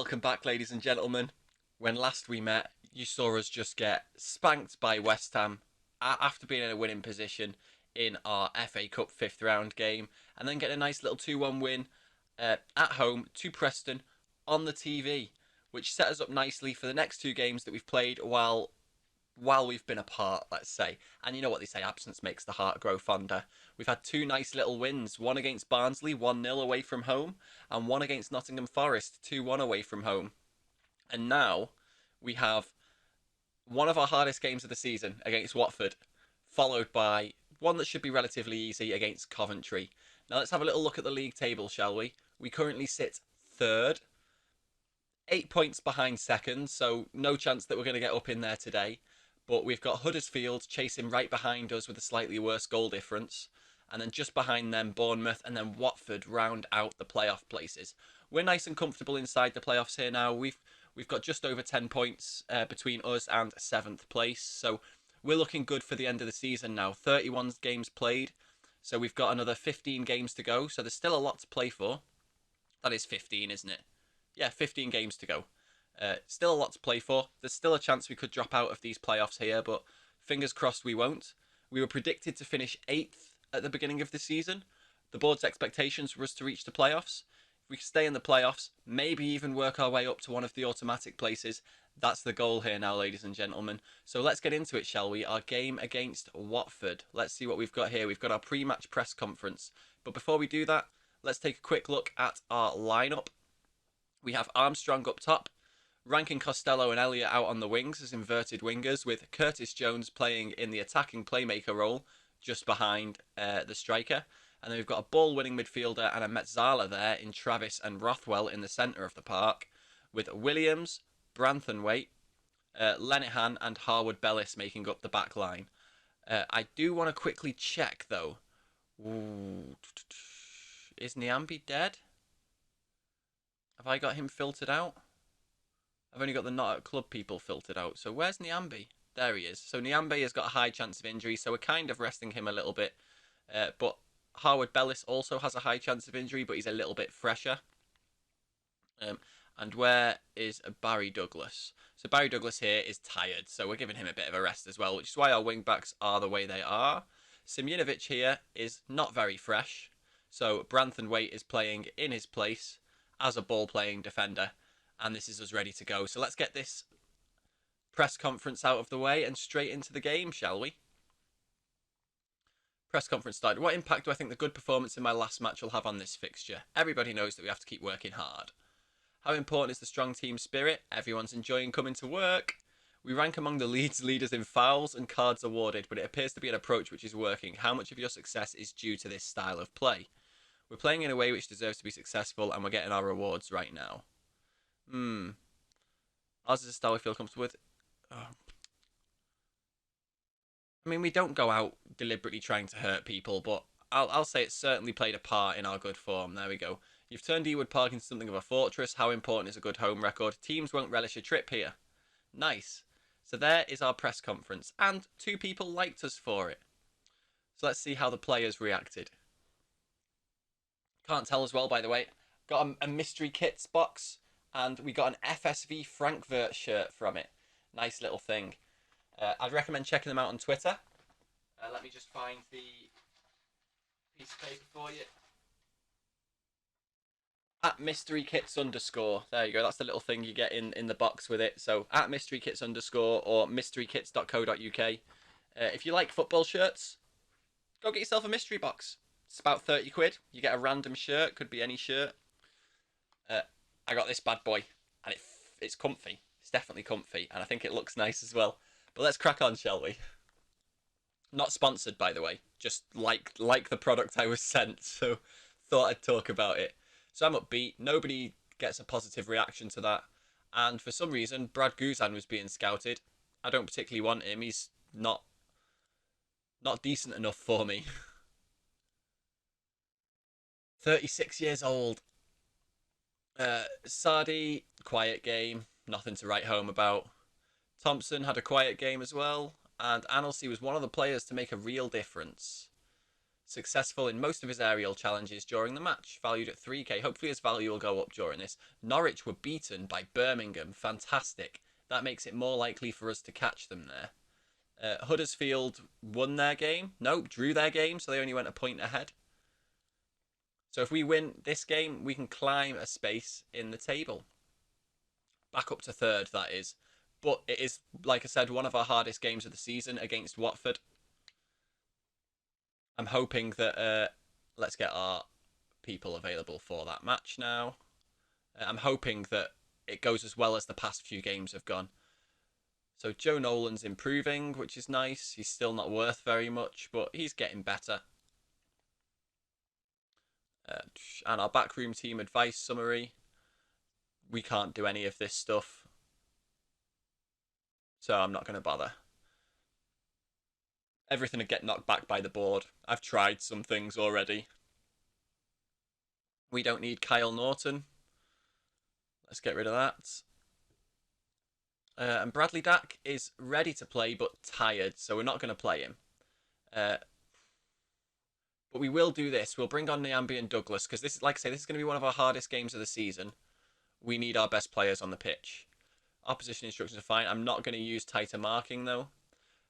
welcome back, ladies and gentlemen. When last we met, you saw us just get spanked by West Ham after being in a winning position in our FA Cup fifth round game, and then get a nice little 2-1 win at home to Preston on the TV, which set us up nicely for the next two games that we've played while we've been apart, let's say. And you know what they say, absence makes the heart grow fonder. We've had two nice little wins, one against Barnsley, 1-0 away from home, and one against Nottingham Forest, 2-1 away from home. And now we have one of our hardest games of the season against Watford, followed by one that should be relatively easy against Coventry. Now let's have a little look at the league table, shall we? We currently sit third, 8 points behind second, so no chance that we're going to get up in there today. But we've got Huddersfield chasing right behind us with a slightly worse goal difference. And then just behind them, Bournemouth and then Watford round out the playoff places. We're nice and comfortable inside the playoffs here now. We've got just over 10 points between us and 7th place. So we're looking good for the end of the season now. 31 games played. So we've got another 15 games to go. So there's still a lot to play for. That is 15, isn't it? Yeah, 15 games to go. Still a lot to play for. There's still a chance we could drop out of these playoffs here, but fingers crossed we won't. We were predicted to finish 8th at the beginning of the season. The board's expectations were us to reach the playoffs. If we stay in the playoffs, maybe even work our way up to one of the automatic places. That's the goal here now, ladies and gentlemen. So let's get into it, shall we? Our game against Watford. Let's see what we've got here. We've got our pre-match press conference. But before we do that, let's take a quick look at our lineup. We have Armstrong up top, Rankin, Costello and Elliott out on the wings as inverted wingers, with Curtis Jones playing in the attacking playmaker role just behind the striker. And then we've got a ball-winning midfielder and a Metzala there in Travis and Rothwell in the centre of the park, with Williams, Branthwaite, Lenihan and Harwood Bellis making up the back line. I do want to quickly check, though. Ooh. Is Niambi dead? Have I got him filtered out? I've only got the not at club people filtered out. So where's Niambi? There he is. So Niambi has got a high chance of injury, so we're kind of resting him a little bit. But Harwood Bellis also has a high chance of injury, but he's a little bit fresher. And where is Barry Douglas? So Barry Douglas here is tired, so we're giving him a bit of a rest as well, which is why our wing-backs are the way they are. Simjinovic here is not very fresh, so Branthwaite is playing in his place as a ball-playing defender, and this is us ready to go. So let's get this press conference out of the way and straight into the game, shall we? Press conference started. What impact do I think the good performance in my last match will have on this fixture? Everybody knows that we have to keep working hard. How important is the strong team spirit? Everyone's enjoying coming to work. We rank among the Leeds leaders in fouls and cards awarded, but it appears to be an approach which is working. How much of your success is due to this style of play? We're playing in a way which deserves to be successful, and we're getting our rewards right now. Ours is a style we feel comfortable with. Oh. I mean, we don't go out deliberately trying to hurt people, but I'll say it's certainly played a part in our good form. There we go. You've turned Ewood Park into something of a fortress. How important is a good home record? Teams won't relish a trip here. Nice. So there is our press conference, and 2 people liked us for it. So let's see how the players reacted. Can't tell as well, by the way. Got a mystery kits box, and we got an FSV Frankfurt shirt from it. Nice little thing. I'd recommend checking them out on Twitter. Let me just find the piece of paper for you. At mystery kits _. There you go. That's the little thing you get in the box with it. So at mystery kits _ or mysterykits.co.uk. If you like football shirts, go get yourself a mystery box. It's about 30 quid. You get a random shirt. Could be any shirt. I got this bad boy, and it's comfy. It's definitely comfy, and I think it looks nice as well. But let's crack on, shall we? Not sponsored, by the way. Just like the product I was sent, so thought I'd talk about it. So I'm upbeat. Nobody gets a positive reaction to that. And for some reason, Brad Guzan was being scouted. I don't particularly want him. He's not decent enough for me. 36 years old. Sardi, quiet game. Nothing to write home about. Thompson had a quiet game as well. And Anelsey was one of the players to make a real difference. Successful in most of his aerial challenges during the match, valued at 3k. Hopefully his value will go up during this. Norwich were beaten by Birmingham. Fantastic. That makes it more likely for us to catch them there. Huddersfield won their game. Nope, drew their game, so they only went a point ahead. So if we win this game, we can climb a space in the table. Back up to third, that is. But it is, like I said, one of our hardest games of the season against Watford. I'm hoping that let's get our people available for that match now. I'm hoping that it goes as well as the past few games have gone. So Joe Nolan's improving, which is nice. He's still not worth very much, but he's getting better. And our backroom team advice summary. We can't do any of this stuff, so I'm not going to bother. Everything would get knocked back by the board. I've tried some things already. We don't need Kyle Norton. Let's get rid of that. And Bradley Dack is ready to play but tired, so we're not going to play him. But we will do this. We'll bring on Nyambi and Douglas, because this, like I say, this is going to be one of our hardest games of the season. We need our best players on the pitch. Opposition instructions are fine. I'm not going to use tighter marking, though.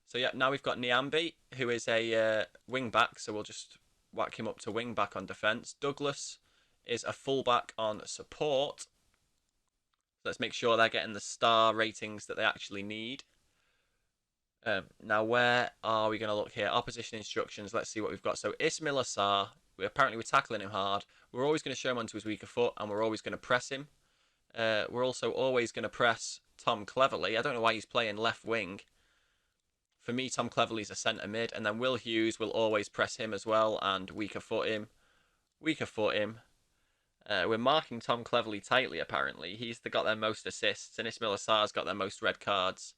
So yeah, now we've got Nyambi, who is a wing back, so we'll just whack him up to wing back on defence. Douglas is a full back on support. So let's make sure they're getting the star ratings that they actually need. Now, where are we going to look here? Opposition instructions. Let's see what we've got. So Ismail Assar, apparently we're tackling him hard. We're always going to show him onto his weaker foot, and we're always going to press him. We're also always going to press Tom Cleverley. I don't know why he's playing left wing. For me, Tom Cleverley's a centre mid, and then Will Hughes will always press him as well and weaker foot him. Weaker foot him. We're marking Tom Cleverley tightly, apparently. He's got their most assists, and Ismail Assar's got their most red cards.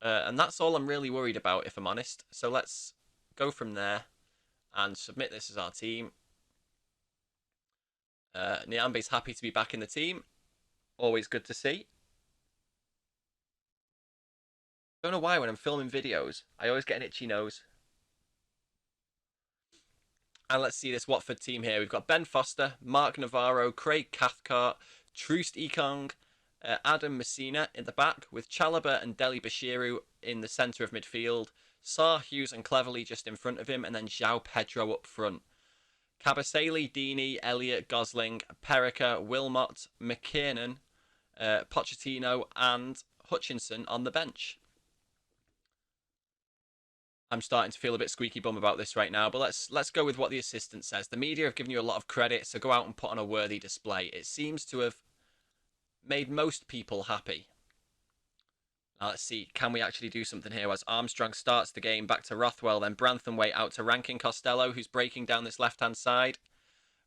And that's all I'm really worried about, if I'm honest. So let's go from there and submit this as our team. Nyambe's happy to be back in the team. Always good to see. Don't know why when I'm filming videos, I always get an itchy nose. And let's see this Watford team here. We've got Ben Foster, Mark Navarro, Craig Cathcart, Troost Ekong, Adam Messina in the back, with Chalobah and Deli Bashiru in the centre of midfield. Sarr, Hughes and Cleverley just in front of him, and then João Pedro up front. Kabasele, Deeney, Elliott, Gosling, Perica, Wilmot, McKiernan, Pochettino and Hutchinson on the bench. I'm starting to feel a bit squeaky bum about this right now, but let's go with what the assistant says. The media have given you a lot of credit, so go out and put on a worthy display. It seems to have made most people happy. Now let's see, can we actually do something here? As Armstrong starts the game, back to Rothwell, then Branthwaite out to Rankin Costello, who's breaking down this left-hand side.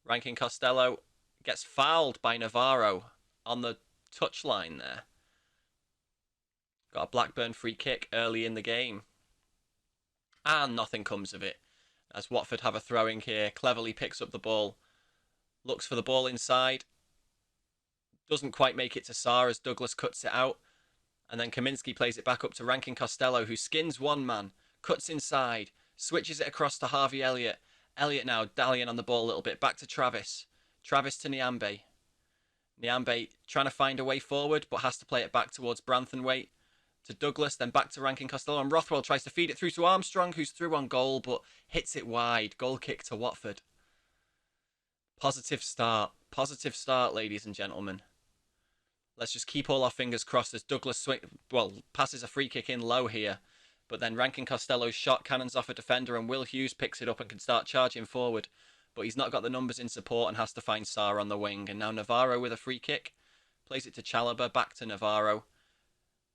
Rankin Costello gets fouled by Navarro on the touchline there. Got a Blackburn free kick early in the game. And nothing comes of it. As Watford have a throwing here, Cleverley picks up the ball, looks for the ball inside, doesn't quite make it to Sarr as Douglas cuts it out, and then Kaminski plays it back up to Rankin Costello, who skins one man, cuts inside, switches it across to Harvey Elliott. Elliott now dallying on the ball a little bit, back to Travis. Travis to Nyambe. Nyambe trying to find a way forward, but has to play it back towards Branthwaite. To Douglas, then back to Rankin Costello, and Rothwell tries to feed it through to Armstrong, who's through on goal, but hits it wide. Goal kick to Watford. Positive start, ladies and gentlemen. Let's just keep all our fingers crossed as Douglas passes a free kick in low here, but then Rankin Costello's shot cannons off a defender, and Will Hughes picks it up and can start charging forward, but he's not got the numbers in support and has to find Sarr on the wing. And now Navarro with a free kick, plays it to Chalobah, back to Navarro.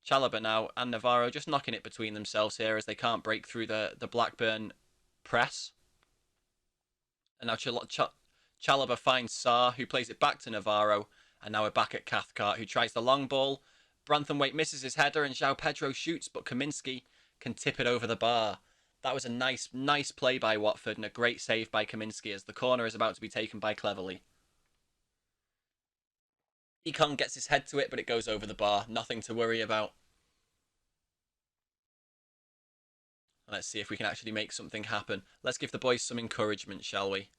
Chalobah now and Navarro just knocking it between themselves here as they can't break through the Blackburn press. And now Chalobah finds Sarr, who plays it back to Navarro. And now we're back at Cathcart, who tries the long ball. Branthwaite misses his header and João Pedro shoots, but Kaminski can tip it over the bar. That was a nice play by Watford and a great save by Kaminski as the corner is about to be taken by Cleverley. Ekong gets his head to it, but it goes over the bar. Nothing to worry about. Let's see if we can actually make something happen. Let's give the boys some encouragement, shall we?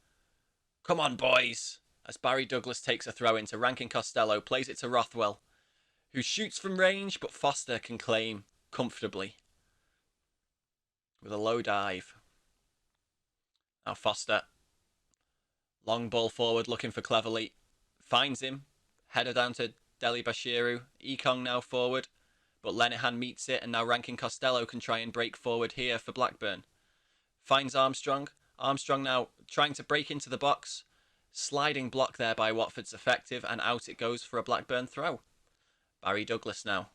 Come on, boys! As Barry Douglas takes a throw into Rankin Costello, plays it to Rothwell, who shoots from range, but Foster can claim comfortably with a low dive. Now Foster, long ball forward, looking for Cleverly, finds him, header down to Deli Bashiru. Ekong now forward, but Lenihan meets it, and now Rankin Costello can try and break forward here for Blackburn. Finds Armstrong. Armstrong now trying to break into the box. Sliding block there by Watford's effective, and out it goes for a Blackburn throw. Barry Douglas now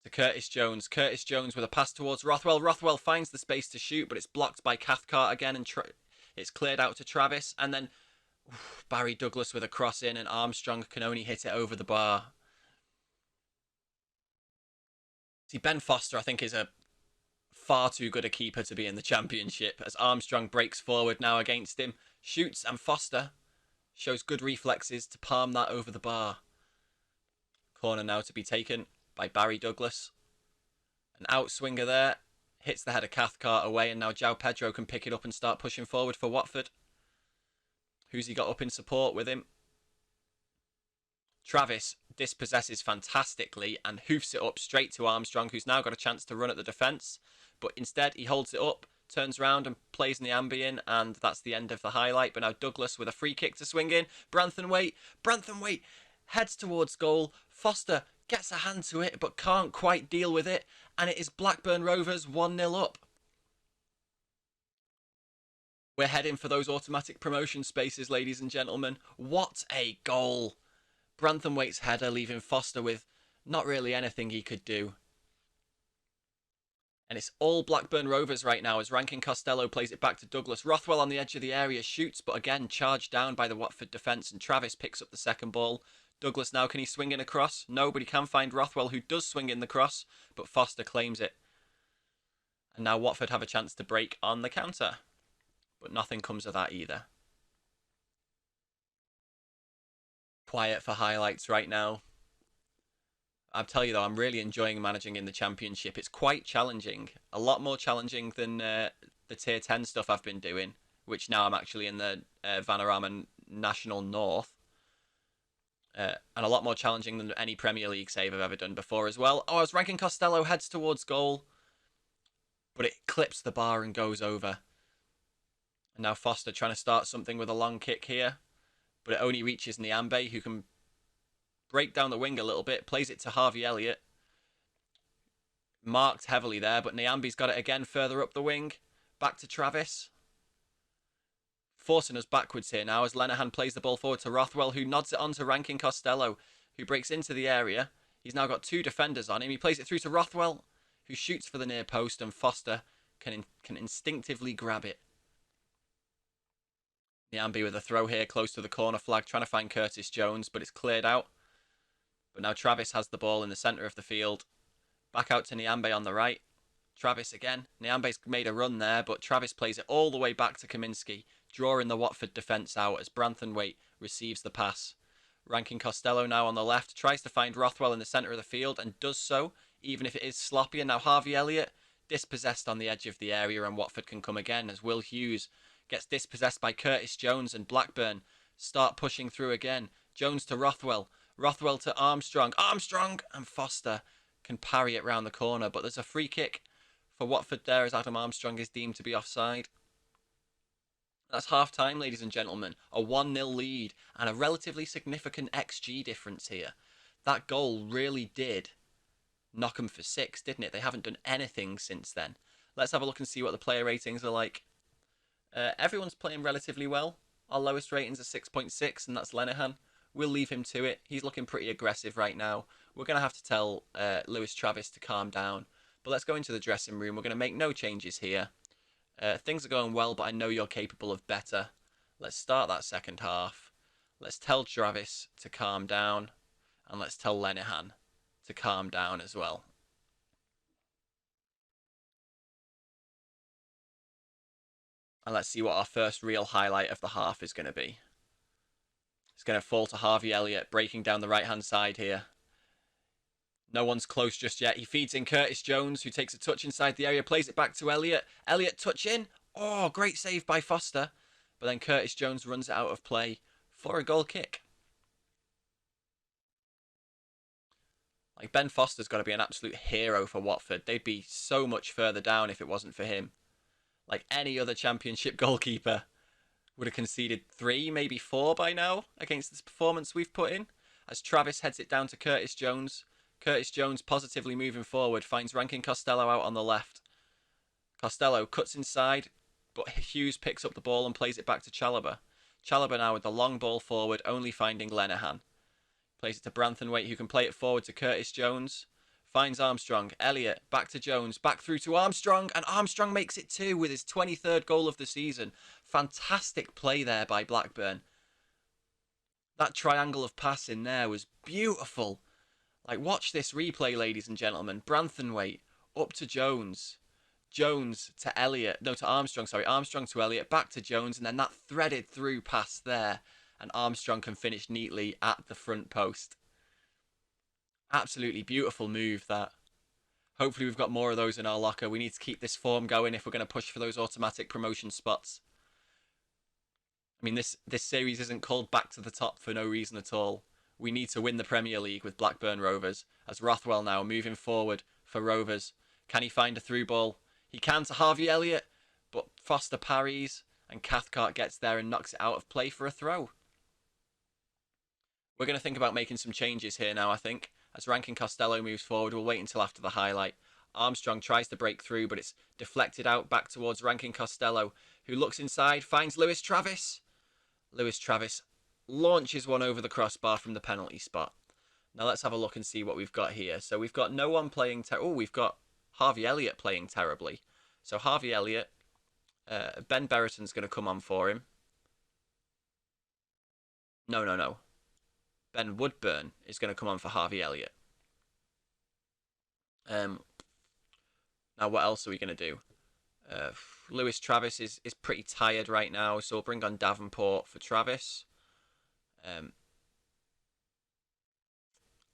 to Curtis Jones. Curtis Jones with a pass towards Rothwell. Rothwell finds the space to shoot, but it's blocked by Cathcart again, and it's cleared out to Travis. And then Barry Douglas with a cross in, and Armstrong can only hit it over the bar. See, Ben Foster, I think, is a far too good a keeper to be in the Championship, as Armstrong breaks forward now against him, shoots, and Foster shows good reflexes to palm that over the bar. Corner now to be taken by Barry Douglas. An outswinger there, hits the head of Cathcart away, and now João Pedro can pick it up and start pushing forward for Watford. Who's he got up in support with him? Travis dispossesses fantastically and hoofs it up straight to Armstrong, who's now got a chance to run at the defence. But instead, he holds it up, turns around and plays Nyambi in, and that's the end of the highlight. But now Douglas with a free kick to swing in. Branthwaite heads towards goal. Foster gets a hand to it, but can't quite deal with it. And it is Blackburn Rovers 1-0 up. We're heading for those automatic promotion spaces, ladies and gentlemen. What a goal! Branthwaite's header leaving Foster with not really anything he could do. And it's all Blackburn Rovers right now as Rankin Costello plays it back to Douglas. Rothwell on the edge of the area shoots, but again charged down by the Watford defence, and Travis picks up the second ball. Douglas now, can he swing in a cross? No, but he can find Rothwell, who does swing in the cross, but Foster claims it. And now Watford have a chance to break on the counter, but nothing comes of that either. Quiet for highlights right now. I'll tell you though, I'm really enjoying managing in the Championship. It's quite challenging. A lot more challenging than the Tier 10 stuff I've been doing, which now I'm actually in the Vanarama National North. And a lot more challenging than any Premier League save I've ever done before as well. Oh, I was Rankin Costello, heads towards goal, but it clips the bar and goes over. And now Foster trying to start something with a long kick here, but it only reaches Nyambe, who can break down the wing a little bit, plays it to Harvey Elliott. Marked heavily there, but Nyambe's got it again further up the wing. Back to Travis. Forcing us backwards here now as Lenihan plays the ball forward to Rothwell, who nods it on to Rankin Costello, who breaks into the area. He's now got two defenders on him. He plays it through to Rothwell, who shoots for the near post, and Foster can instinctively grab it. Nyambe with a throw here close to the corner flag, trying to find Curtis Jones, but it's cleared out. But now Travis has the ball in the centre of the field. Back out to Nyambe on the right. Travis again. Nyambe's made a run there, but Travis plays it all the way back to Kaminski, drawing the Watford defence out as Branthwaite receives the pass. Rankin Costello now on the left, tries to find Rothwell in the centre of the field, and does so, even if it is sloppy. And now Harvey Elliott dispossessed on the edge of the area, and Watford can come again as Will Hughes gets dispossessed by Curtis Jones, and Blackburn start pushing through again. Jones to Rothwell. Rothwell to Armstrong. Armstrong! And Foster can parry it round the corner, but there's a free kick for Watford there as Adam Armstrong is deemed to be offside. That's half-time, ladies and gentlemen. A 1-0 lead and a relatively significant XG difference here. That goal really did knock them for six, didn't it? They haven't done anything since then. Let's have a look and see what the player ratings are like. Everyone's playing relatively well. Our lowest ratings are 6.6, and that's Lenihan. We'll leave him to it. He's looking pretty aggressive right now. We're going to have to tell Lewis Travis to calm down. But let's go into the dressing room. We're going to make no changes here. Things are going well, but I know you're capable of better. Let's start that second half. Let's tell Travis to calm down. And let's tell Lenihan to calm down as well. And let's see what our first real highlight of the half is going to be. It's going to fall to Harvey Elliott, breaking down the right-hand side here. No one's close just yet. He feeds in Curtis Jones, who takes a touch inside the area, plays it back to Elliott. Elliott touch in. Oh, great save by Foster. But then Curtis Jones runs it out of play for a goal kick. Like, Ben Foster's got to be an absolute hero for Watford. They'd be so much further down if it wasn't for him. Like, any other Championship goalkeeper would have conceded 3, maybe 4 by now against this performance we've put in. As Travis heads it down to Curtis Jones. Curtis Jones positively moving forward, finds Rankin Costello out on the left. Costello cuts inside, but Hughes picks up the ball and plays it back to Chalobah. Chalobah now with the long ball forward, only finding Lenihan. Plays it to Branthwaite, who can play it forward to Curtis Jones. Finds Armstrong. Elliott, back to Jones, back through to Armstrong, and Armstrong makes it 2 with his 23rd goal of the season. Fantastic play there by Blackburn. That triangle of passing there was beautiful. Like, watch this replay, ladies and gentlemen. Branthwaite up to Jones. Jones to Elliott. No, to Armstrong, sorry. Armstrong to Elliott, back to Jones, and then that threaded through pass there. And Armstrong can finish neatly at the front post. Absolutely beautiful move, that. Hopefully we've got more of those in our locker. We need to keep this form going if we're going to push for those automatic promotion spots. I mean, this series isn't called Back to the Top for no reason at all. We need to win the Premier League with Blackburn Rovers. As Rothwell now moving forward for Rovers. Can he find a through ball? He can to Harvey Elliott, but Foster parries and Cathcart gets there and knocks it out of play for a throw. We're going to think about making some changes here now, I think. As Rankin Costello moves forward, we'll wait until after the highlight. Armstrong tries to break through, but it's deflected out back towards Rankin Costello, who looks inside, finds Lewis Travis. Lewis Travis launches one over the crossbar from the penalty spot. Now let's have a look and see what we've got here. So we've got no one playing... we've got Harvey Elliott playing terribly. So Harvey Elliott, Ben Berreton's going to come on for him. No. Ben Woodburn is going to come on for Harvey Elliott. Now, what else are we going to do? Lewis Travis is pretty tired right now, so we'll bring on Davenport for Travis.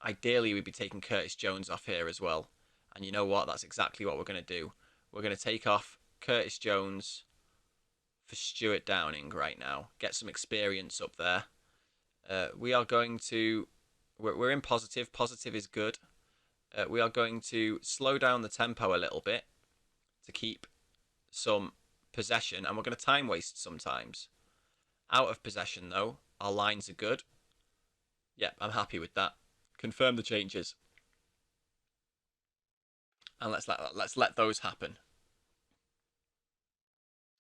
Ideally, we'd be taking Curtis Jones off here as well. And you know what? That's exactly what we're going to do. We're going to take off Curtis Jones for Stuart Downing right now. Get some experience up there. We are going to... We're in positive. Positive is good. We are going to slow down the tempo a little bit to keep some possession. And we're going to time waste sometimes. Out of possession, though, our lines are good. Yep, I'm happy with that. Confirm the changes. And let's let those happen.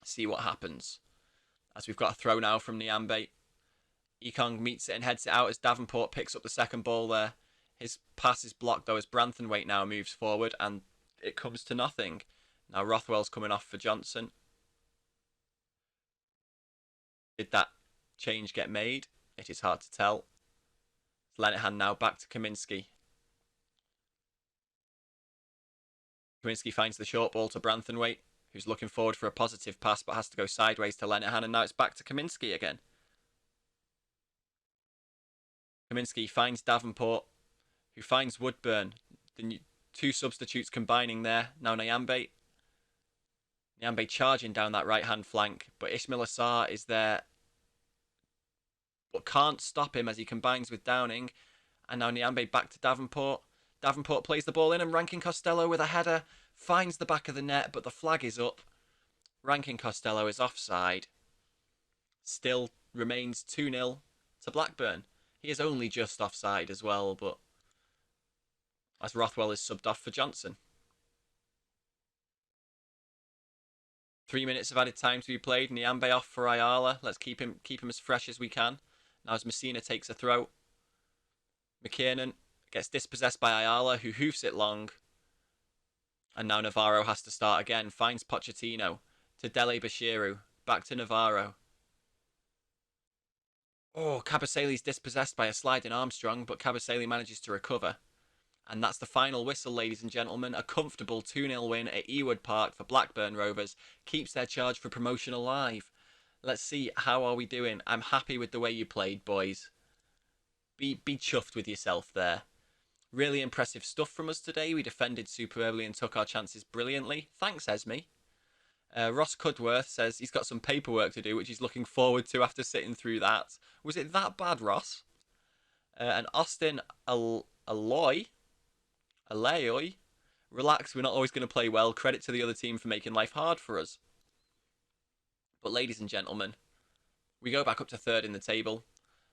See what happens. As we've got a throw now from Nyambe. Ekong meets it and heads it out as Davenport picks up the second ball there. His pass is blocked though as Branthwaite now moves forward and it comes to nothing. Now Rothwell's coming off for Johnson. Did that change get made? It is hard to tell. Lenihan now back to Kaminski. Kaminski finds the short ball to Branthwaite, who's looking forward for a positive pass but has to go sideways to Lenihan, and now it's back to Kaminski again. Kaminski finds Davenport, who finds Woodburn. The two substitutes combining there. Now Nyambe. Nyambe charging down that right-hand flank, but Ismail Assar is there, but can't stop him as he combines with Downing. And now Nyambe back to Davenport. Davenport plays the ball in and Rankin Costello with a header finds the back of the net, but the flag is up. Rankin Costello is offside. Still remains 2-0 to Blackburn. He is only just offside as well, but as Rothwell is subbed off for Johnson. 3 minutes of added time to be played. Nyambe off for Ayala. Let's keep him as fresh as we can. Now as Messina takes a throw. McKiernan gets dispossessed by Ayala, who hoofs it long. And now Navarro has to start again. Finds Pochettino to Dele Bashiru. Back to Navarro. Oh, Kabasele's dispossessed by a sliding Armstrong, but Kabasele manages to recover. And that's the final whistle, ladies and gentlemen. A comfortable 2-0 win at Ewood Park for Blackburn Rovers. Keeps their charge for promotion alive. Let's see, how are we doing? I'm happy with the way you played, boys. Be chuffed with yourself there. Really impressive stuff from us today. We defended superbly and took our chances brilliantly. Thanks, Esme. Ross Cudworth says he's got some paperwork to do, which he's looking forward to after sitting through that. Was it that bad, Ross? And Austin Aloy, relax, we're not always going to play well. Credit to the other team for making life hard for us. But ladies and gentlemen, we go back up to third in the table.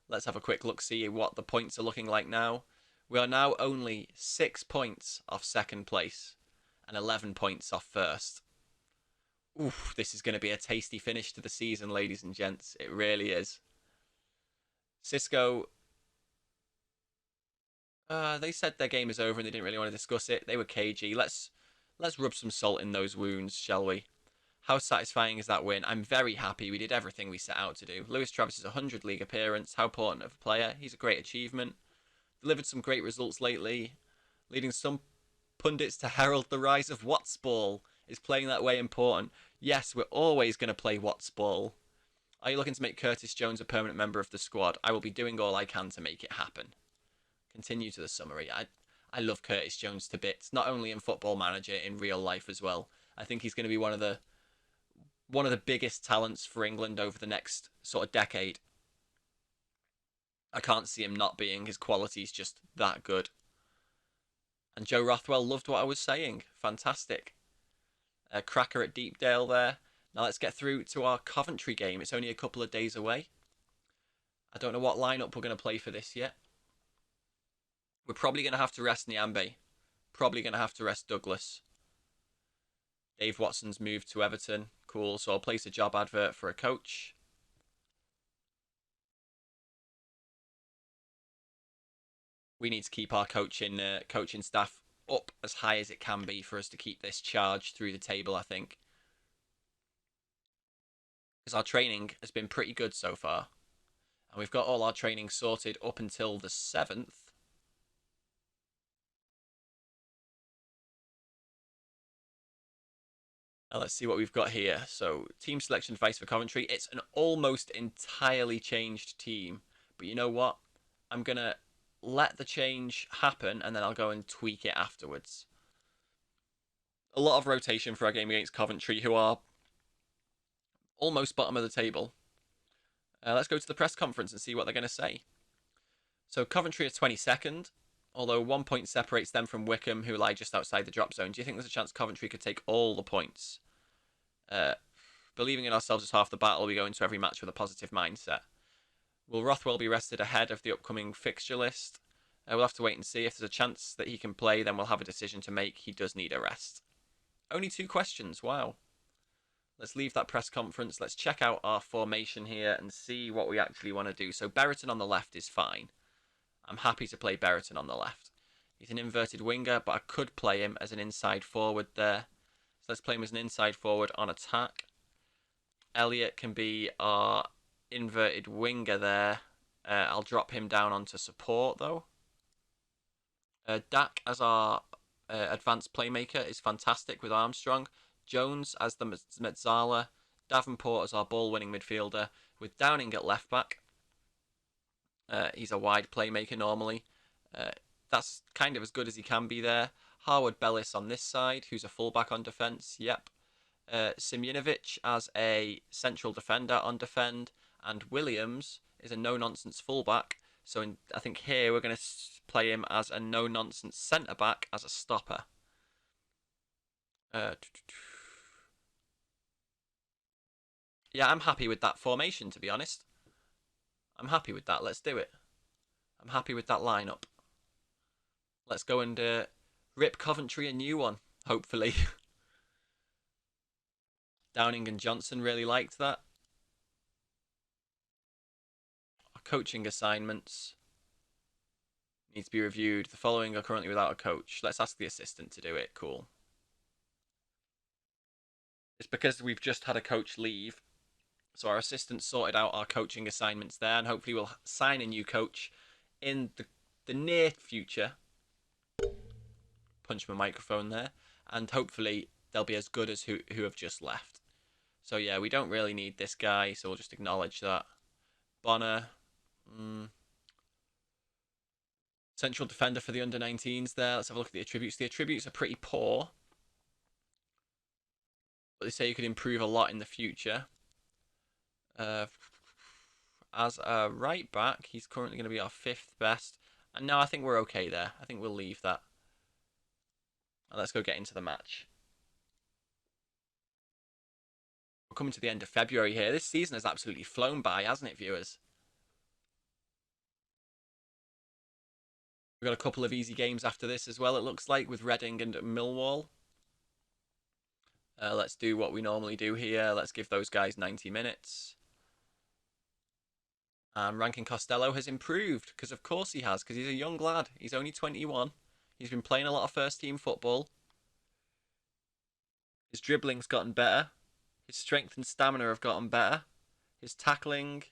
Let's have a quick look, see what the points are looking like now. We are now only 6 points off second place and 11 points off first. Oof, this is going to be a tasty finish to the season, ladies and gents. It really is. Cisco, they said their game is over and they didn't really want to discuss it. They were cagey. Let's rub some salt in those wounds, shall we? How satisfying is that win? I'm very happy. We did everything we set out to do. Lewis Travis's 100 league appearance. How important of a player. He's a great achievement. Delivered some great results lately, leading some pundits to herald the rise of Watts ball. Is playing that way important? Yes, we're always going to play Watts ball. Are you looking to make Curtis Jones a permanent member of the squad? I will be doing all I can to make it happen. Continue to the summary. I love Curtis Jones to bits, not only in Football Manager, in real life as well. I think he's going to be one of the biggest talents for England over the next sort of decade. I can't see him not being. His quality's just that good. And Joe Rothwell loved what I was saying. Fantastic. Cracker at Deepdale there. Now let's get through to our Coventry game. It's only a couple of days away. I don't know what lineup we're going to play for this yet. We're probably going to have to rest Nyambe. Probably going to have to rest Douglas. Dave Watson's moved to Everton. Cool. So I'll place a job advert for a coach. We need to keep our coaching staff up as high as it can be for us to keep this charge through the table, I think. Because our training has been pretty good so far. And we've got all our training sorted up until the 7th. Now let's see what we've got here. So, team selection advice for Coventry. It's an almost entirely changed team. But you know what? I'm going to let the change happen and then I'll go and tweak it afterwards. A lot of rotation for our game against Coventry, who are almost bottom of the table. Let's go to the press conference and see what they're going to say. So Coventry are 22nd, although 1 point separates them from Wickham, who lie just outside the drop zone. Do you think there's a chance Coventry could take all the points? Believing in ourselves is half the battle. We go into every match with a positive mindset. Will Rothwell be rested ahead of the upcoming fixture list? We'll have to wait and see. If there's a chance that he can play, then we'll have a decision to make. He does need a rest. Only 2 questions. Wow. Let's leave that press conference. Let's check out our formation here and see what we actually want to do. So Berriton on the left is fine. I'm happy to play Berriton on the left. He's an inverted winger, but I could play him as an inside forward there. So let's play him as an inside forward on attack. Elliot can be our inverted winger there. I'll drop him down onto support though. Dak as our advanced playmaker is fantastic with Armstrong. Jones as the Metzala. Davenport as our ball-winning midfielder with Downing at left back. He's a wide playmaker normally. That's kind of as good as he can be there. Harwood Bellis on this side, who's a fullback on defence. Yep. Simjinovic as a central defender on defend. And Williams is a no-nonsense fullback. So I think here we're going to play him as a no-nonsense centre-back as a stopper. Yeah, I'm happy with that formation, to be honest. I'm happy with that. Let's do it. I'm happy with that lineup. Let's go and rip Coventry a new one, hopefully. Downing and Johnson really liked that. Our coaching assignments need to be reviewed. The following are currently without a coach. Let's ask the assistant to do it. Cool. It's because we've just had a coach leave. So our assistant sorted out our coaching assignments there, and hopefully we'll sign a new coach in the near future. Punch my microphone there. And hopefully they'll be as good as who have just left. So yeah, we don't really need this guy, so we'll just acknowledge that. Bonner. Central defender for the under-19s there. Let's have a look at the attributes. The attributes are pretty poor, but they say you could improve a lot in the future. As a right back, he's currently going to be our 5th best. And no, I think we're okay there. I think we'll leave that. And let's go get into the match. We're coming to the end of February here. This season has absolutely flown by, hasn't it, viewers? We've got a couple of easy games after this as well, it looks like, with Reading and Millwall. Let's do what we normally do here. Let's give those guys 90 minutes. And Rankin Costello has improved, because of course he has, because he's a young lad. He's only 21. He's been playing a lot of first-team football. His dribbling's gotten better. His strength and stamina have gotten better. His tackling.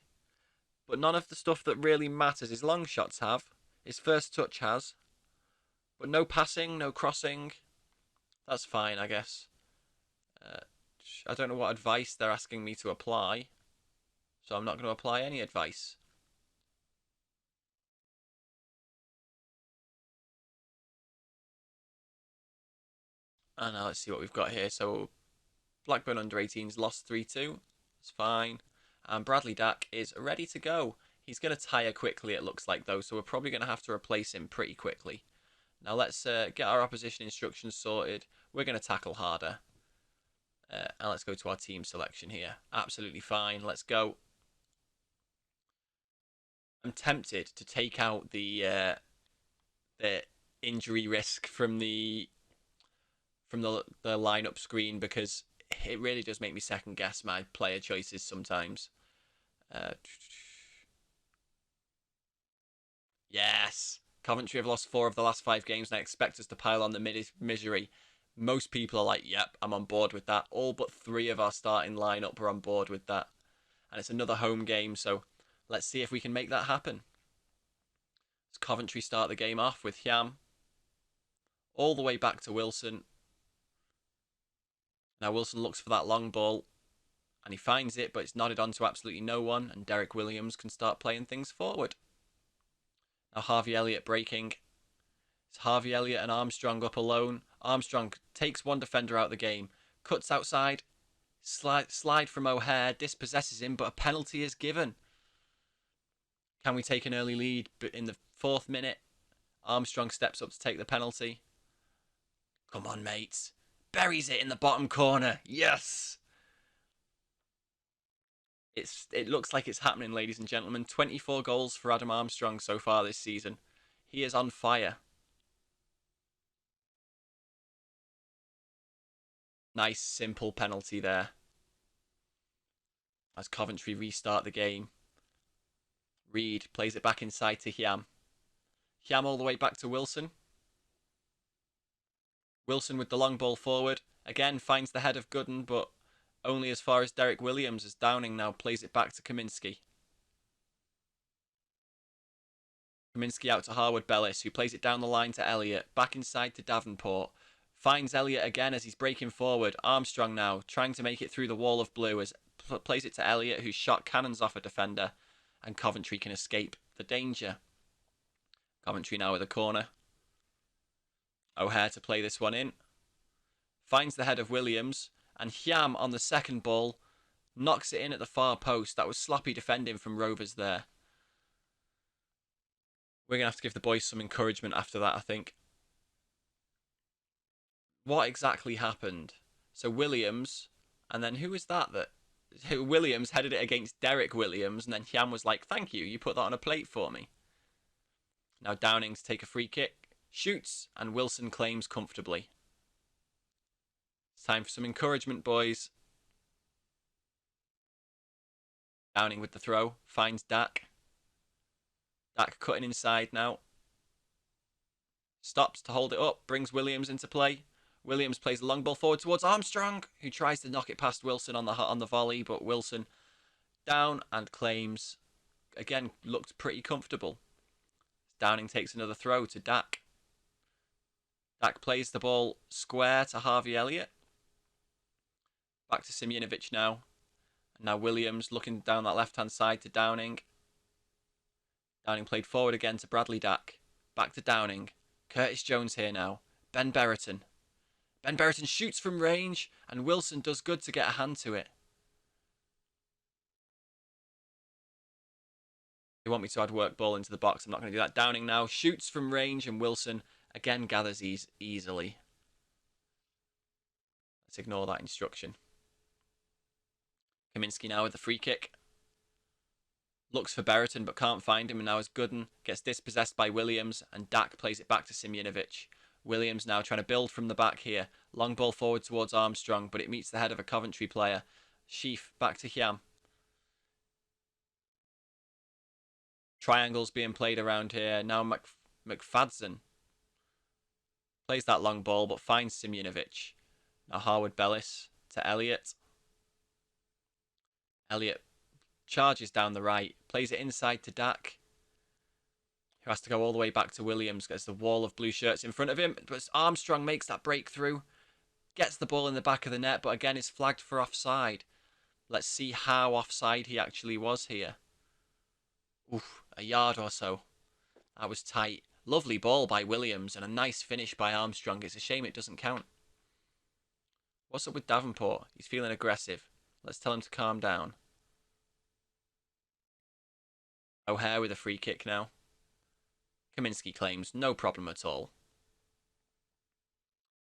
But none of the stuff that really matters. His long shots have. His first touch has. But no passing, no crossing. That's fine, I guess. I don't know what advice they're asking me to apply. So I'm not going to apply any advice. And now let's see what we've got here. So Blackburn under-18s lost 3-2. It's fine. And Bradley Dack is ready to go. He's going to tire quickly, it looks like, though. So we're probably going to have to replace him pretty quickly. Now let's get our opposition instructions sorted. We're going to tackle harder. And let's go to our team selection here. Absolutely fine. Let's go. I'm tempted to take out the injury risk from the lineup screen, because it really does make me second guess my player choices sometimes. Yes, Coventry have lost 4 of the last 5 games, and I expect us to pile on the misery. Most people are like, yep, I'm on board with that. All but 3 of our starting lineup are on board with that. And it's another home game, so let's see if we can make that happen. As Coventry start the game off with Hiam. All the way back to Wilson. Now Wilson looks for that long ball. And he finds it, but it's nodded on to absolutely no one. And Derek Williams can start playing things forward. Now Harvey Elliott breaking. It's Harvey Elliott and Armstrong up alone. Armstrong takes one defender out of the game. Cuts outside. Slide from O'Hare. Dispossesses him, but a penalty is given. Can we take an early lead? But in the 4th minute, Armstrong steps up to take the penalty. Come on, mates. Buries it in the bottom corner. Yes! It looks like it's happening, ladies and gentlemen. 24 goals for Adam Armstrong so far this season. He is on fire. Nice, simple penalty there. As Coventry restart the game. Reed plays it back inside to Hiam. Hiam all the way back to Wilson. Wilson with the long ball forward. Again, finds the head of Gooden, but only as far as Derek Williams, as Downing now plays it back to Kaminski. Kaminski out to Harwood Bellis, who plays it down the line to Elliott. Back inside to Davenport. Finds Elliott again as he's breaking forward. Armstrong now trying to make it through the wall of blue as plays it to Elliott, who's shot cannons off a defender. And Coventry can escape the danger. Coventry now with a corner. O'Hare to play this one in. Finds the head of Williams. And Hiam on the second ball knocks it in at the far post. That was sloppy defending from Rovers there. We're going to have to give the boys some encouragement after that, I think. What exactly happened? So Williams, and then who was that? Williams headed it against Derek Williams, and then Hiam was like, thank you, you put that on a plate for me. Now Downing to take a free kick, shoots, and Wilson claims comfortably. It's time for some encouragement, boys. Downing with the throw, finds Dack. Dack cutting inside now. Stops to hold it up, brings Williams into play. Williams plays the long ball forward towards Armstrong, who tries to knock it past Wilson on the volley, but Wilson down and claims. Again, looked pretty comfortable. Downing takes another throw to Dack. Dack plays the ball square to Harvey Elliott. Back to Simunovic now. And now Williams looking down that left-hand side to Downing. Downing played forward again to Bradley Dack. Back to Downing. Curtis Jones here now. Ben Berriton. Ben Berriton shoots from range, and Wilson does good to get a hand to it. They want me to add work ball into the box. I'm not going to do that. Downing now shoots from range, and Wilson again gathers easily. Let's ignore that instruction. Kaminski now with the free kick. Looks for Berriton but can't find him, and now as Gooden gets dispossessed by Williams, and Dak plays it back to Simunovic. Williams now trying to build from the back here. Long ball forward towards Armstrong, but it meets the head of a Coventry player. Sheaf back to Hiam. Triangles being played around here. Now McFadden plays that long ball but finds Simunovic. Now Harwood Bellis to Elliott. Elliott charges down the right, plays it inside to Dak, who has to go all the way back to Williams, gets the wall of blue shirts in front of him, but Armstrong makes that breakthrough, gets the ball in the back of the net, but again is flagged for offside. Let's see how offside he actually was here. Oof, a yard or so. That was tight. Lovely ball by Williams and a nice finish by Armstrong. It's a shame it doesn't count. What's up with Davenport? He's feeling aggressive. Let's tell him to calm down. O'Hare with a free kick now. Kaminski claims no problem at all.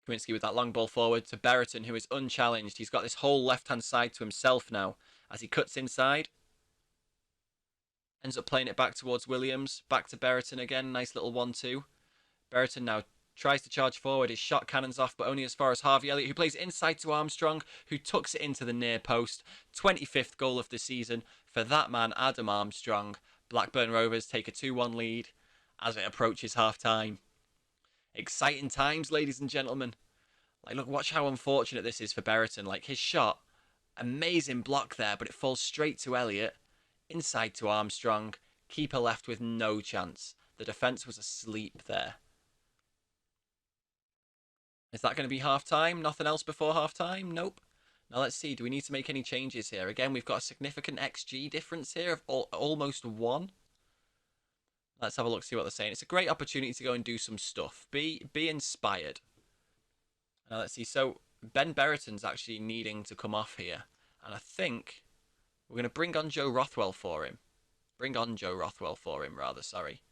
Kaminski with that long ball forward to Berriton, who is unchallenged. He's got this whole left-hand side to himself now as he cuts inside. Ends up playing it back towards Williams. Back to Berriton again. Nice little 1-2. Berriton now tries to charge forward. His shot cannons off, but only as far as Harvey Elliott, who plays inside to Armstrong, who tucks it into the near post. 25th goal of the season for that man, Adam Armstrong. Blackburn Rovers take a 2-1 lead as it approaches half-time. Exciting times, ladies and gentlemen. Like, look, watch how unfortunate this is for Berriton. Like, his shot, amazing block there, but it falls straight to Elliott. Inside to Armstrong. Keeper left with no chance. The defence was asleep there. Is that going to be half-time? Nothing else before half-time? Nope. Now let's see. Do we need to make any changes here? Again, we've got a significant XG difference here of almost 1. Let's have a look, see what they're saying. It's a great opportunity to go and do some stuff. Be inspired. Now let's see. So Ben Berriton's actually needing to come off here. And I think we're going to bring on Joe Rothwell for him. Bring on Joe Rothwell for him, rather, sorry.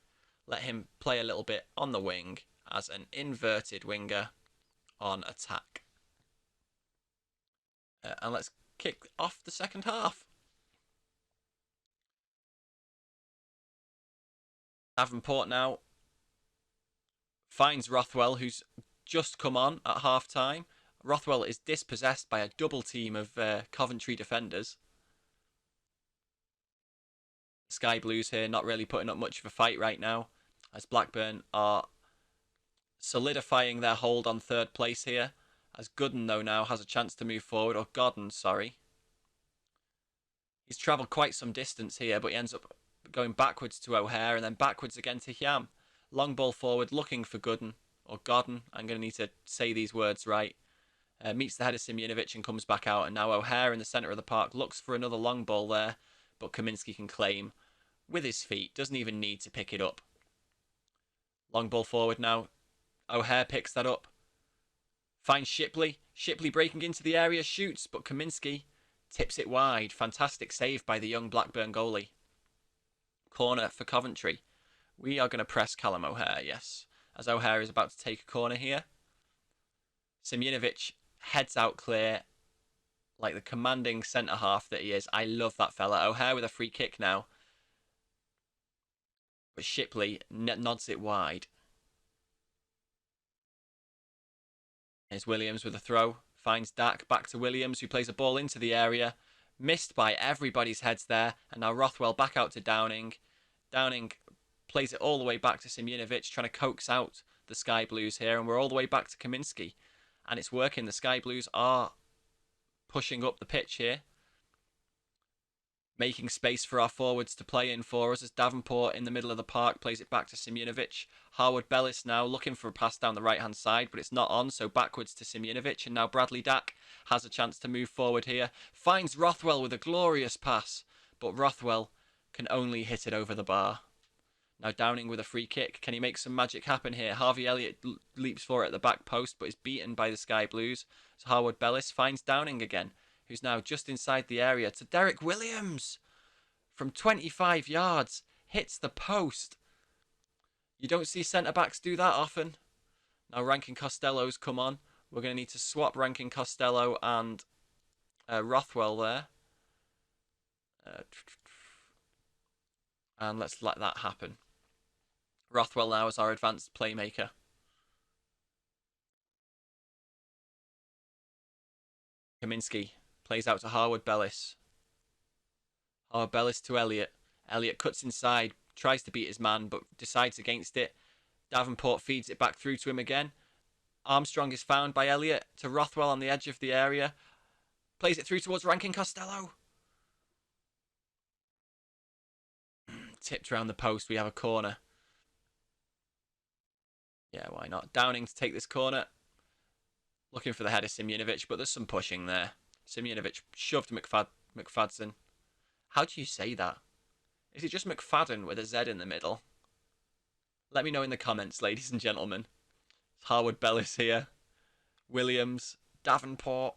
Let him play a little bit on the wing as an inverted winger on attack. And let's kick off the second half. Davenport now finds Rothwell, who's just come on at half-time. Rothwell is dispossessed by a double team of Coventry defenders. Sky Blues here not really putting up much of a fight right now, as Blackburn are solidifying their hold on third place here. As Gooden, though, now has a chance to move forward. Or Godden, sorry. He's travelled quite some distance here, but he ends up going backwards to O'Hare and then backwards again to Hiam. Long ball forward, looking for Gooden. Or Godden. I'm going to need to say these words right. Meets the head of Simunovic and comes back out. And now O'Hare in the centre of the park looks for another long ball there. But Kaminski can claim with his feet. Doesn't even need to pick it up. Long ball forward now. O'Hare picks that up. Finds Shipley. Shipley breaking into the area, shoots, but Kaminski tips it wide. Fantastic save by the young Blackburn goalie. Corner for Coventry. We are going to press Callum O'Hare, yes. As O'Hare is about to take a corner here. Simunovic heads out clear like the commanding centre-half that he is. I love that fella. O'Hare with a free kick now. But Shipley nods it wide. Here's Williams with a throw. Finds Dak back to Williams, who plays a ball into the area. Missed by everybody's heads there. And now Rothwell back out to Downing. Downing plays it all the way back to Simunovic, trying to coax out the Sky Blues here. And we're all the way back to Kaminski. And it's working. The Sky Blues are pushing up the pitch here. Making space for our forwards to play in for us as Davenport in the middle of the park plays it back to Simunovic. Harwood Bellis now looking for a pass down the right-hand side, but it's not on, so backwards to Simunovic. And now Bradley Dack has a chance to move forward here. Finds Rothwell with a glorious pass, but Rothwell can only hit it over the bar. Now Downing with a free kick. Can he make some magic happen here? Harvey Elliott leaps for it at the back post, but is beaten by the Sky Blues. So Harwood Bellis finds Downing again, who's now just inside the area, to Derek Williams from 25 yards. Hits the post. You don't see centre-backs do that often. Now Rankin Costello's come on. We're going to need to swap Rankin Costello and Rothwell there. And let's let that happen. Rothwell now is our advanced playmaker. Kaminski plays out to Harwood Bellis. Harwood Bellis to Elliott. Elliott cuts inside, tries to beat his man, but decides against it. Davenport feeds it back through to him again. Armstrong is found by Elliott to Rothwell on the edge of the area. Plays it through towards Rankin Costello. Tipped around the post. We have a corner. Yeah, why not? Downing to take this corner. Looking for the header, Simjanovic, but there's some pushing there. Simjanovic shoved McFadden. How do you say that? Is it just McFadden with a Z in the middle? Let me know in the comments, ladies and gentlemen. It's Harwood Bellis here. Williams, Davenport,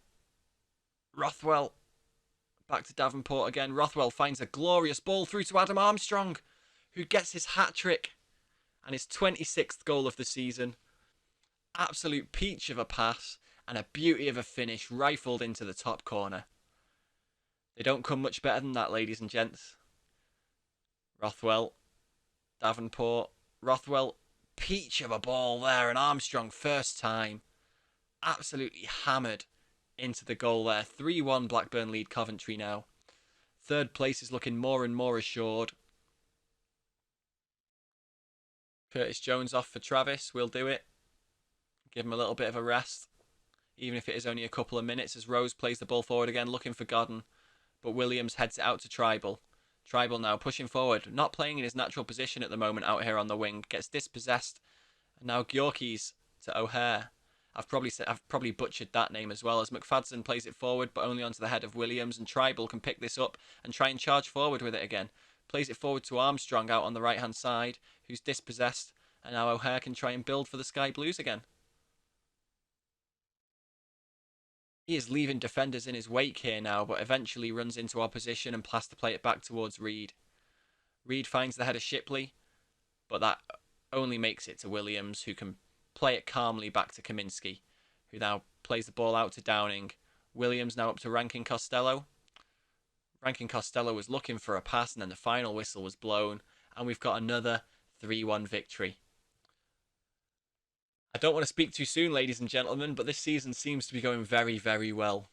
Rothwell. Back to Davenport again. Rothwell finds a glorious ball through to Adam Armstrong, who gets his hat-trick and his 26th goal of the season. Absolute peach of a pass and a beauty of a finish rifled into the top corner. They don't come much better than that, ladies and gents. Rothwell, Davenport, Rothwell, peach of a ball there, and Armstrong first time. Absolutely hammered into the goal there. 3-1 Blackburn lead Coventry now. Third place is looking more and more assured. Curtis Jones off for Travis. We'll do it. Give him a little bit of a rest, even if it is only a couple of minutes, as Rose plays the ball forward again, looking for Godden. But Williams heads it out to Tribal. Tribal now pushing forward, not playing in his natural position at the moment out here on the wing. Gets dispossessed. And now Gyorkis to O'Hare. I've probably butchered that name as well, as McFadden plays it forward, but only onto the head of Williams, and Tribal can pick this up and try and charge forward with it again. Plays it forward to Armstrong out on the right-hand side, who's dispossessed, and now O'Hare can try and build for the Sky Blues again. He is leaving defenders in his wake here now, but eventually runs into opposition and has to play it back towards Reed. Reed finds the header Shipley, but that only makes it to Williams, who can play it calmly back to Kaminski, who now plays the ball out to Downing. Williams now up to Rankin Costello. Rankin Costello was looking for a pass, and then the final whistle was blown, and we've got another 3-1 victory. I don't want to speak too soon, ladies and gentlemen, but this season seems to be going very, very well.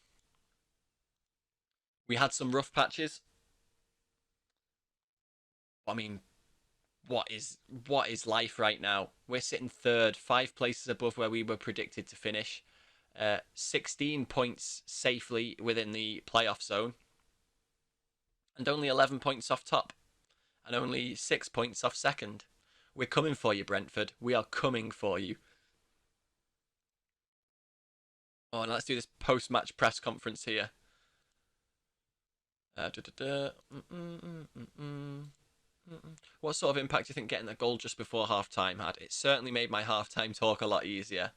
We had some rough patches. I mean, what is life right now? We're sitting third, 5 places above where we were predicted to finish. 16 points safely within the playoff zone. And only 11 points off top. And only 6 points off second. We're coming for you, Brentford. We are coming for you. Oh, and let's do this post-match press conference here. What sort of impact do you think getting the goal just before half-time had? It certainly made my half-time talk a lot easier.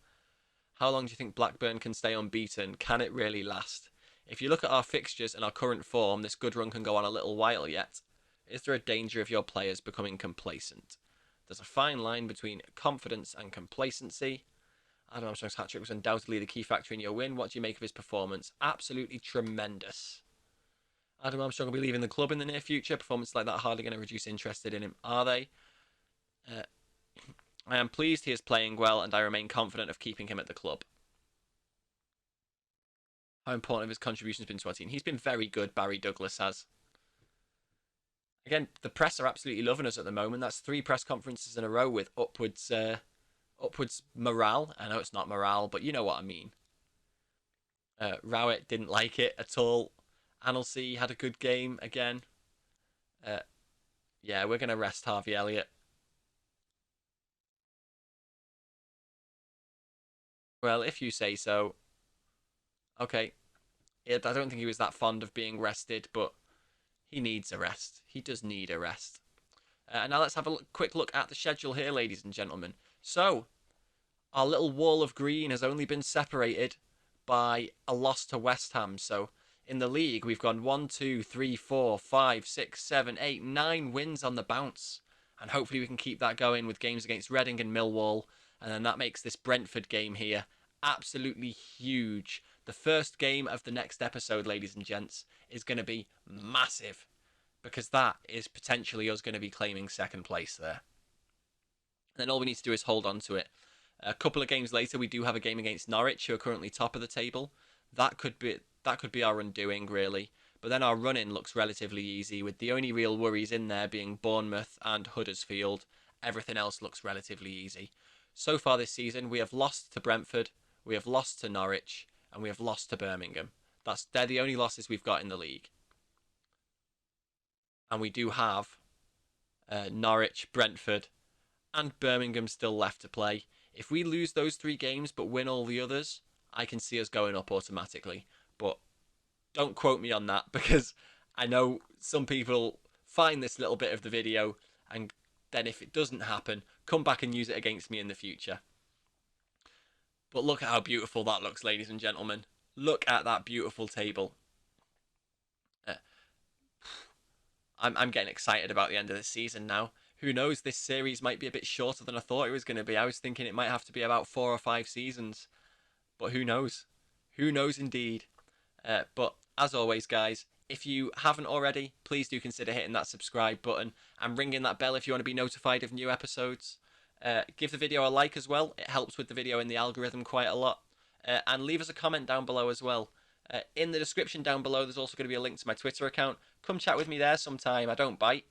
How long do you think Blackburn can stay unbeaten? Can it really last? If you look at our fixtures and our current form, this good run can go on a little while yet. Is there a danger of your players becoming complacent? There's a fine line between confidence and complacency. Adam Armstrong's hat-trick was undoubtedly the key factor in your win. What do you make of his performance? Absolutely tremendous. Adam Armstrong will be leaving the club in the near future. Performances like that are hardly going to reduce interest in him, are they? I am pleased he is playing well, and I remain confident of keeping him at the club. How important have his contributions been to our team? He's been very good, Barry Douglas has. Again, the press are absolutely loving us at the moment. That's 3 press conferences in a row with upwards morale. I know it's not morale, but you know what I mean. Rowett didn't like it at all. Anelsey had a good game again. Yeah, we're going to rest Harvey Elliott. Well, if you say so. Okay. I don't think he was that fond of being rested, but he needs a rest. He does need a rest. And now let's have a quick look at the schedule here, ladies and gentlemen. So, our little wall of green has only been separated by a loss to West Ham. So, in the league, we've gone 1, 2, 3, 4, 5, 6, 7, 8, 9 wins on the bounce. And hopefully we can keep that going with games against Reading and Millwall. And then that makes this Brentford game here absolutely huge. The first game of the next episode, ladies and gents, is going to be massive, because that is potentially us going to be claiming second place there. And then all we need to do is hold on to it. A couple of games later, we do have a game against Norwich, who are currently top of the table. That could be our undoing, really. But then our run-in looks relatively easy, with the only real worries in there being Bournemouth and Huddersfield. Everything else looks relatively easy. So far this season, we have lost to Brentford, we have lost to Norwich, and we have lost to Birmingham. They're the only losses we've got in the league. And we do have Norwich, Brentford, and Birmingham still left to play. If we lose those 3 games but win all the others, I can see us going up automatically. But don't quote me on that, because I know some people find this little bit of the video and then if it doesn't happen, come back and use it against me in the future. But look at how beautiful that looks, ladies and gentlemen. Look at that beautiful table. I'm getting excited about the end of the season now. Who knows, this series might be a bit shorter than I thought it was going to be. I was thinking it might have to be about 4 or 5 seasons. But who knows? Who knows indeed. But as always, guys, if you haven't already, please do consider hitting that subscribe button and ringing that bell if you want to be notified of new episodes. Give the video a like as well. It helps with the video in the algorithm quite a lot. And leave us a comment down below as well. In the description down below, there's also going to be a link to my Twitter account. Come chat with me there sometime. I don't bite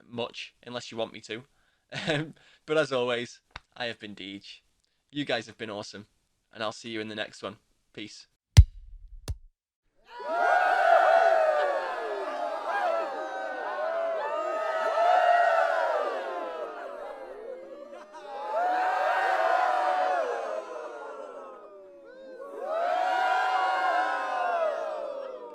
much, unless you want me to. But as always, I have been Deej. You guys have been awesome. And I'll see you in the next one. Peace.